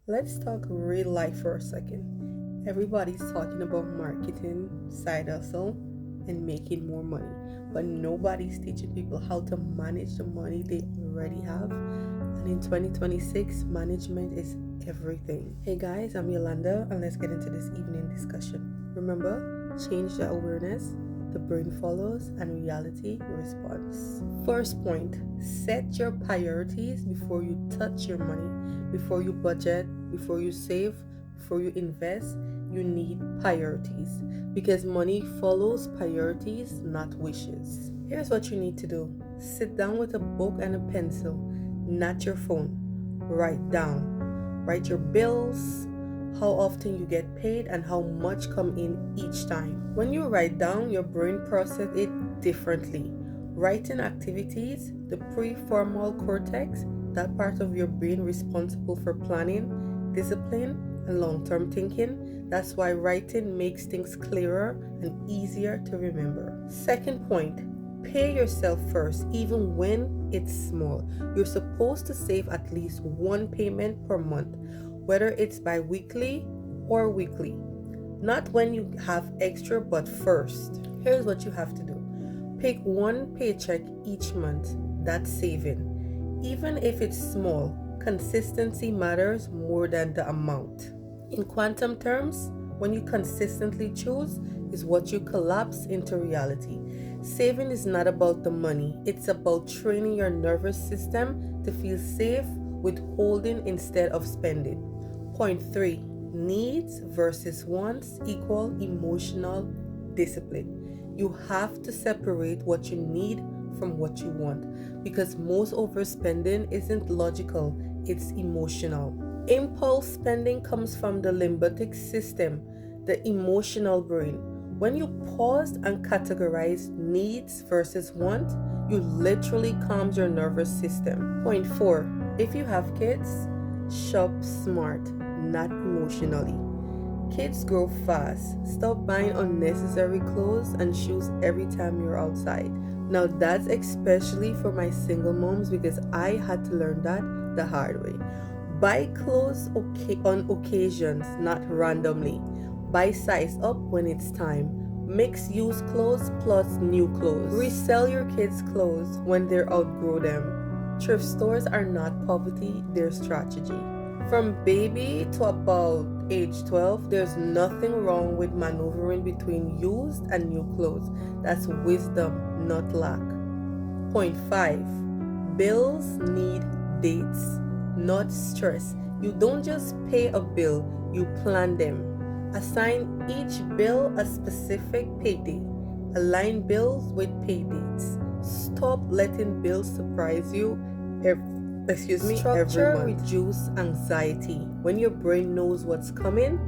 Let's talk real life for a second. Everybody's talking about marketing, side hustle, and making more money, but nobody's teaching people how to manage the money they already have. And in 2026, management is everything. Hey guys, I'm Yolanda, and let's get into this evening discussion. Remember, change the awareness, the brain follows, and reality responds. First point, set your priorities before you touch your money, before you budget, before you save, before you invest. You need priorities because money follows priorities, not wishes. Here's what you need to do: sit down with a book and a pencil, not your phone. Write down. Write your bills, how often you get paid, and how much come in each time. When you write down, your brain processes it differently. Writing activities, the prefrontal cortex, that part of your brain responsible for planning, discipline, and long-term thinking. That's why writing makes things clearer and easier to remember. Second point, pay yourself first, even when it's small. You're supposed to save at least one payment per month, whether it's bi-weekly or weekly. Not when you have extra, but first. Here's what you have to do. Pick one paycheck each month. That's saving. Even if it's small, consistency matters more than the amount. In quantum terms, when you consistently choose, is what you collapse into reality. Saving is not about the money, it's about training your nervous system to feel safe withholding instead of spending. Point 3, needs versus wants equal emotional discipline. You have to separate what you need from what you want because most overspending isn't logical, it's emotional. Impulse spending comes from the limbic system, the emotional brain. When you pause and categorize needs versus want, you literally calm your nervous system. Point 4, if you have kids, shop smart, not emotionally. Kids grow fast. Stop buying unnecessary clothes and shoes every time you're outside. Now that's especially for my single moms because I had to learn that the hard way. Buy clothes on occasions, not randomly. Buy size up when it's time. Mix used clothes plus new clothes. Resell your kids' clothes when they outgrow them. Thrift stores are not poverty, they're strategy. From baby to about age 12, there's nothing wrong with maneuvering between used and new clothes. That's wisdom, not lack. Point 5. Bills need dates, not stress. You don't just pay a bill, you plan them. Assign each bill a specific payday. Align bills with pay dates. Stop letting bills surprise you Structure every month. Reduce anxiety. When your brain knows what's coming,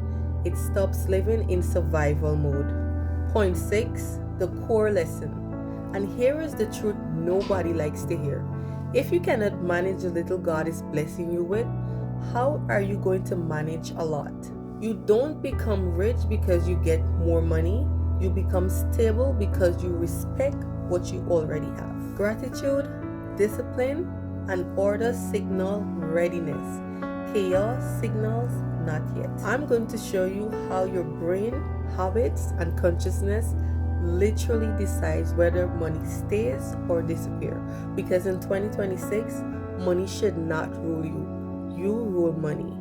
it stops living in survival mode. Point 6, the core lesson. And here is the truth nobody likes to hear. If you cannot manage the little God is blessing you with, how are you going to manage a lot? You don't become rich because you get more money. You become stable because you respect what you already have. Gratitude, discipline, and order signal readiness. Chaos signals not yet. I'm going to show you how your brain, habits, and consciousness literally decides whether money stays or disappears. Because in 2026, money should not rule you. You rule money.